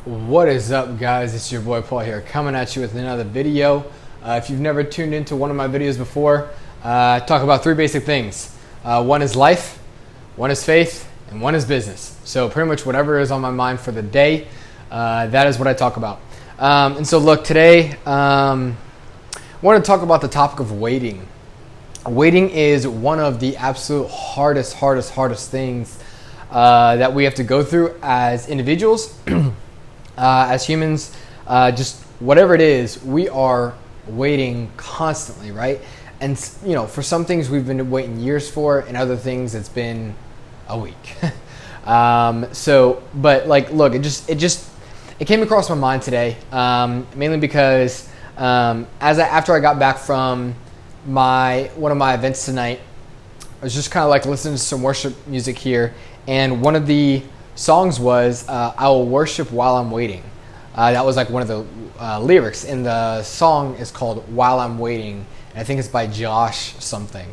What is up, guys? It's your boy Paul here, coming at you with another video. If you've never tuned into one of my videos before, I talk about three basic things. One is life, one is faith, and one is business. So pretty much whatever is on my mind for the day, that is what I talk about. And so look, today I want to talk about the topic of waiting. Waiting is one of the absolute hardest things that we have to go through as individuals. As humans, just whatever it is, we are waiting constantly, right? And you know, for some things we've been waiting years for, and other things it's been a week. But like, look, it came across my mind today, mainly because after I got back from one of my events tonight, I was just kind of like listening to some worship music here, and one of the songs was I will worship while I'm waiting. That was like one of the lyrics, and the song is called While I'm Waiting, and I think it's by Josh something.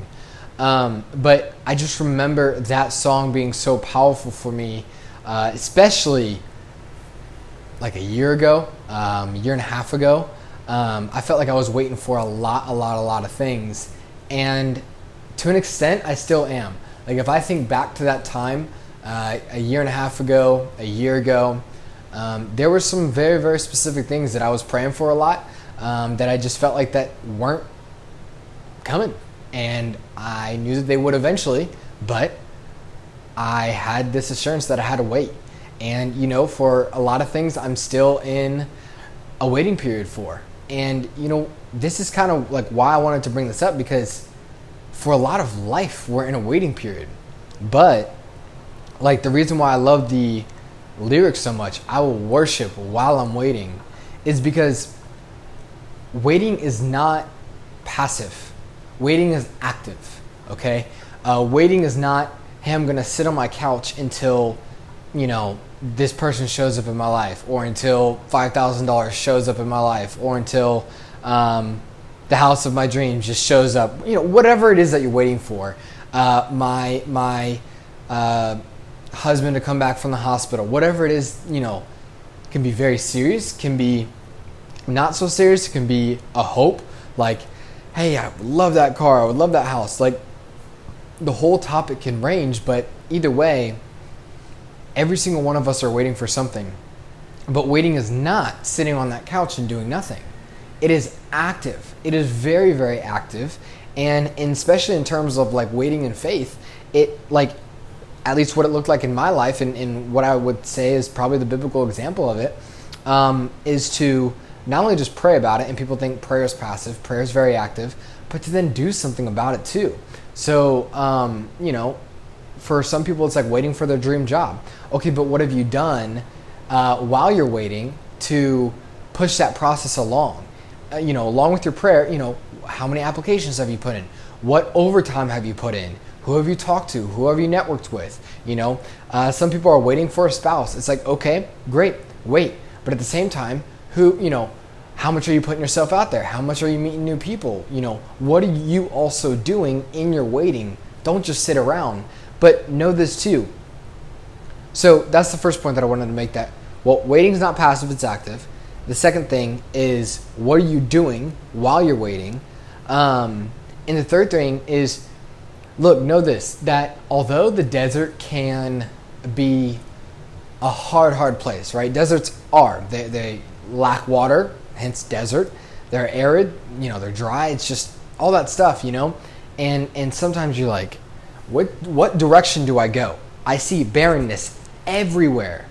But I just remember that song being so powerful for me, especially like a year ago, a year and a half ago. I felt like I was waiting for a lot of things, and to an extent I still am. Like if I think back to that time, a year and a half ago, a year ago, there were some very specific things that I was praying for a lot, that I just felt like that weren't coming, and I knew that they would eventually, but I had this assurance that I had to wait. And you know, for a lot of things I'm still in a waiting period for. And you know, this is kind of like why I wanted to bring this up, because for a lot of life we're in a waiting period. But like, the reason why I love the lyrics so much, I will worship while I'm waiting, is because waiting is not passive. Waiting is active, okay? Waiting is not, hey, I'm gonna sit on my couch until, you know, this person shows up in my life, or until $5,000 shows up in my life, or until the house of my dreams just shows up. You know, whatever it is that you're waiting for. My husband to come back from the hospital, whatever it is, you know, can be very serious, can be not so serious, it can be a hope, like, hey, I would love that car, I would love that house. Like, the whole topic can range, but either way, every single one of us are waiting for something. But waiting is not sitting on that couch and doing nothing. It is active. It is very active. And especially in terms of like waiting in faith, it, like, at least what it looked like in my life, and what I would say is probably the biblical example of it, is to not only just pray about it, and people think prayer is passive, prayer is very active, but to then do something about it too. So, you know, for some people it's like waiting for their dream job. Okay, but what have you done while you're waiting to push that process along? You know, along with your prayer, you know, how many applications have you put in? What overtime have you put in? Who have you talked to? Who have you networked with? You know, some people are waiting for a spouse. It's like, okay, great, wait. But at the same time, you know, how much are you putting yourself out there? How much are you meeting new people? You know, what are you also doing in your waiting? Don't just sit around. But know this too. So that's the first point that I wanted to make, that, well, waiting is not passive, it's active. The second thing is, what are you doing while you're waiting? And the third thing is, look, know this, that although the desert can be a hard place, right? Deserts are. They lack water, hence desert. They're arid, you know, they're dry. It's just all that stuff, you know? And sometimes you're like, what direction do I go? I see barrenness everywhere.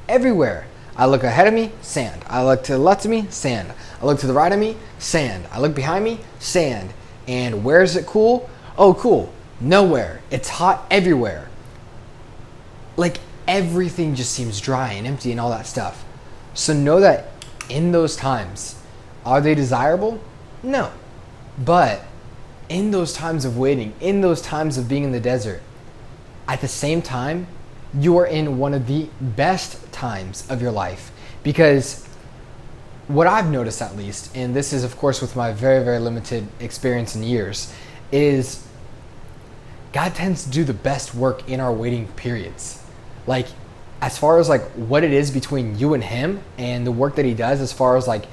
Everywhere. I look ahead of me, sand. I look to the left of me, sand. I look to the right of me, sand. I look behind me, sand. And where is it cool? Oh, cool. Nowhere. It's hot everywhere. Like, everything just seems dry and empty and all that stuff. So know that in those times, are they desirable? No. But in those times of waiting, in those times of being in the desert, at the same time, you are in one of the best times of your life. Because what I've noticed, at least, and this is of course with my very limited experience in years, is God tends to do the best work in our waiting periods. Like, as far as like what it is between you and him and the work that he does, as far as like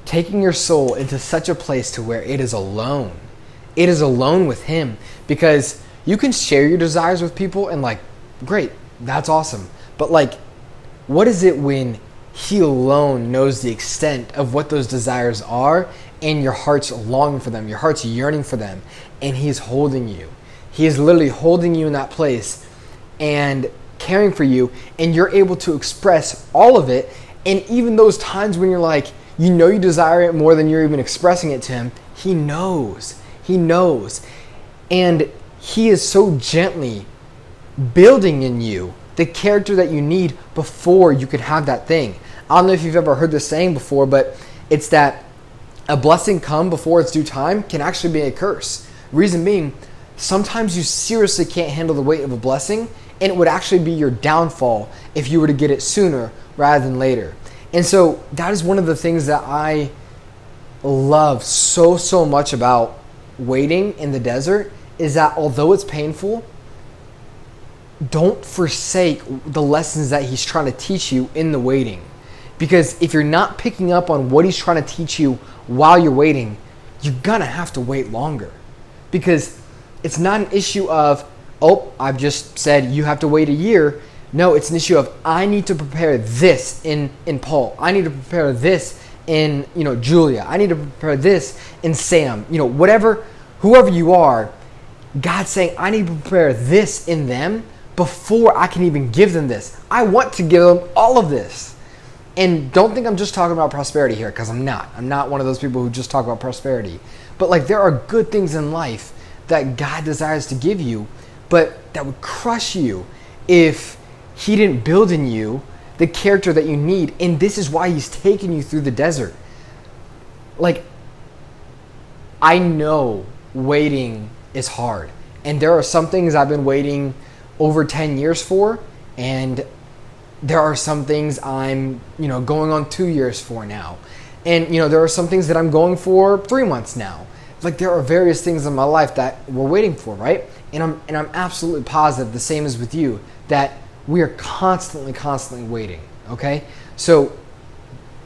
taking your soul into such a place to where it is alone. It is alone with him, because you can share your desires with people and like, great, that's awesome. But like, what is it when he alone knows the extent of what those desires are, and your heart's longing for them, your heart's yearning for them, and he's holding you. He is literally holding you in that place and caring for you, and you're able to express all of it. And even those times when you're like, you know you desire it more than you're even expressing it to him, he knows. He knows. And he is so gently building in you the character that you need before you could have that thing. I don't know if you've ever heard this saying before, but it's that a blessing come before its due time can actually be a curse. Reason being, sometimes you seriously can't handle the weight of a blessing, and it would actually be your downfall if you were to get it sooner rather than later. And so that is one of the things that I love so much about waiting in the desert, is that although it's painful, don't forsake the lessons that he's trying to teach you in the waiting. Because if you're not picking up on what he's trying to teach you while you're waiting, you're going to have to wait longer. Because it's not an issue of, oh, I've just said you have to wait a year. No, it's an issue of, I need to prepare this in Paul. I need to prepare this in, Julia. I need to prepare this in Sam. Whoever you are, God's saying, I need to prepare this in them before I can even give them this. I want to give them all of this. And don't think I'm just talking about prosperity here, because I'm not. I'm not one of those people who just talk about prosperity. But like, there are good things in life that God desires to give you, but that would crush you if he didn't build in you the character that you need. And this is why he's taking you through the desert. Like, I know waiting is hard. And there are some things I've been waiting over 10 years for, and there are some things I'm, going on 2 years for now. And, there are some things that I'm going for 3 months now. Like, there are various things in my life that we're waiting for, right? And I'm absolutely positive, the same as with you, that we are constantly waiting, okay? So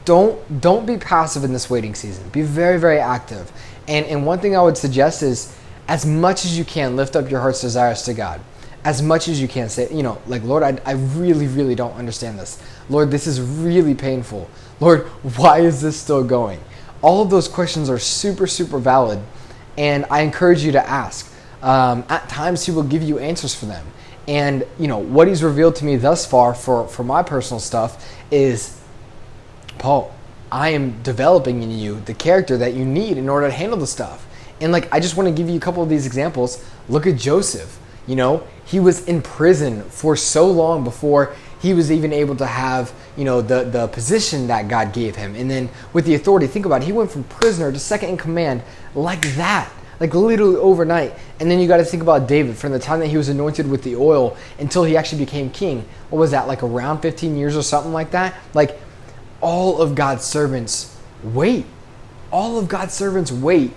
don't be passive in this waiting season. Be very, very active. And one thing I would suggest is, as much as you can, lift up your heart's desires to God. As much as you can, say, like, Lord, I really don't understand this. Lord, this is really painful. Lord, why is this still going? All of those questions are super valid, and I encourage you to ask. At times, he will give you answers for them. And, what he's revealed to me thus far for my personal stuff is, Paul, I am developing in you the character that you need in order to handle the stuff. And, like, I just want to give you a couple of these examples. Look at Joseph. He was in prison for so long before he was even able to have, the position that God gave him. And then with the authority, think about it, he went from prisoner to second in command like that, like literally overnight. And then you got to think about David, from the time that he was anointed with the oil until he actually became king. What was that, like around 15 years or something like that? Like, all of God's servants wait. All of God's servants wait.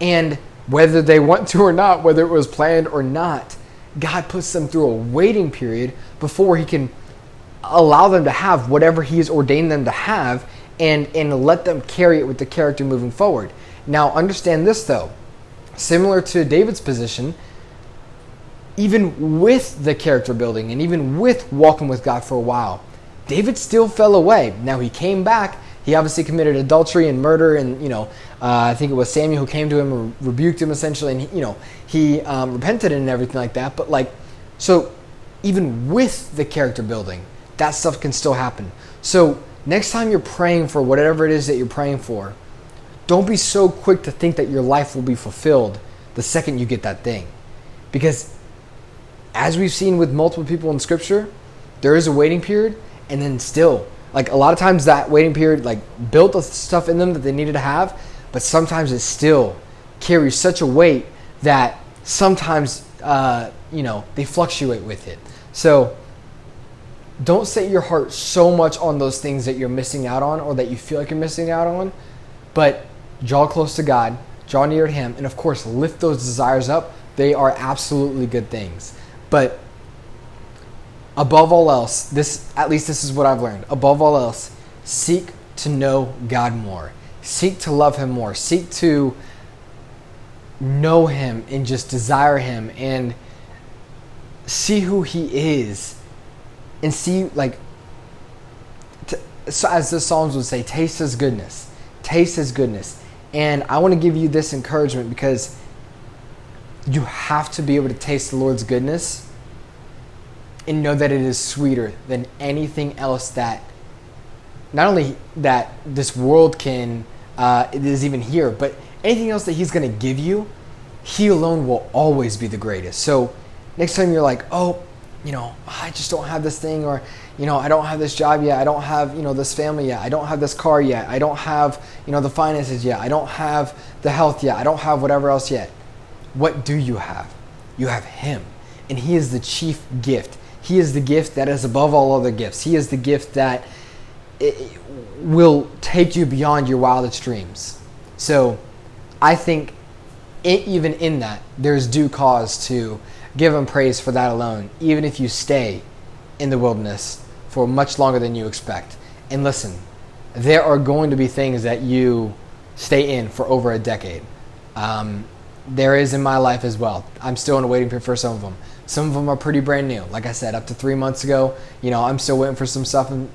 And whether they want to or not, whether it was planned or not, God puts them through a waiting period before he can allow them to have whatever he has ordained them to have, and let them carry it with the character moving forward. Now, understand this though. Similar to David's position, even with the character building and even with walking with God for a while, David still fell away. Now, he came back. He obviously committed adultery and murder, and I think it was Samuel who came to him and rebuked him essentially, and he repented and everything like that. But so even with the character building, that stuff can still happen. So next time you're praying for whatever it is that you're praying for, don't be so quick to think that your life will be fulfilled the second you get that thing, because as we've seen with multiple people in Scripture, there is a waiting period, and then still. Like, a lot of times that waiting period, built the stuff in them that they needed to have, but sometimes it still carries such a weight that sometimes, they fluctuate with it. So don't set your heart so much on those things that you're missing out on or that you feel like you're missing out on, but draw close to God, draw near to him, and of course, lift those desires up. They are absolutely good things. But above all else, at least this is what I've learned. Above all else, seek to know God more. Seek to love him more. Seek to know him and just desire him and see who he is and see, like, so as the Psalms would say, taste his goodness. Taste his goodness. And I want to give you this encouragement because you have to be able to taste the Lord's goodness and know that it is sweeter than anything else that, not only that this world can, it is even here, but anything else that he's going to give you, he alone will always be the greatest. So next time you're like, oh, I just don't have this thing, or, I don't have this job yet. I don't have, this family yet. I don't have this car yet. I don't have, the finances yet. I don't have the health yet. I don't have whatever else yet. What do you have? You have him. And he is the chief gift. He is the gift that is above all other gifts. He is the gift that will take you beyond your wildest dreams. So I think even in that, there's due cause to give him praise for that alone, even if you stay in the wilderness for much longer than you expect. And listen, there are going to be things that you stay in for over a decade. There is in my life as well. I'm still in a waiting period for some of them. Some of them are pretty brand new. Like I said, up to 3 months ago, I'm still waiting for some stuff. And,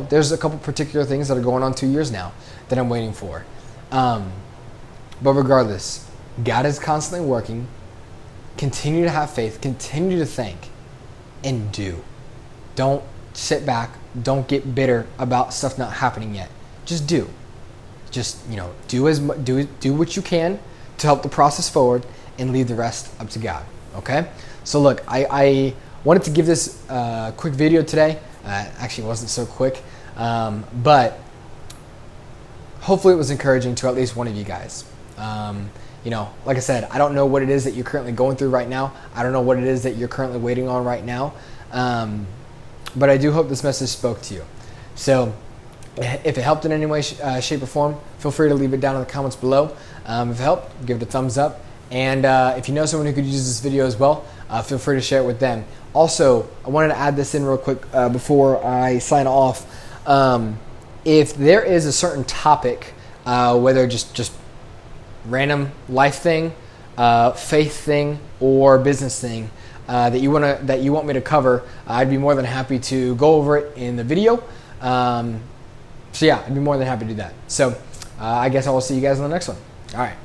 there's a couple particular things that are going on 2 years now that I'm waiting for. But regardless, God is constantly working. Continue to have faith. Continue to think. And do. Don't sit back. Don't get bitter about stuff not happening yet. Just do. Just, do what you can to help the process forward and leave the rest up to God. Okay? So look, I wanted to give this quick video today. Actually, it wasn't so quick. But hopefully it was encouraging to at least one of you guys. Like I said, I don't know what it is that you're currently going through right now. I don't know what it is that you're currently waiting on right now. But I do hope this message spoke to you. So if it helped in any way, shape, or form, feel free to leave it down in the comments below. If it helped, give it a thumbs up. And if you know someone who could use this video as well, feel free to share it with them. Also, I wanted to add this in real quick before I sign off. If there is a certain topic, whether just random life thing, faith thing, or business thing that you want me to cover, I'd be more than happy to go over it in the video. So yeah, I'd be more than happy to do that. So I guess I will see you guys in the next one. All right.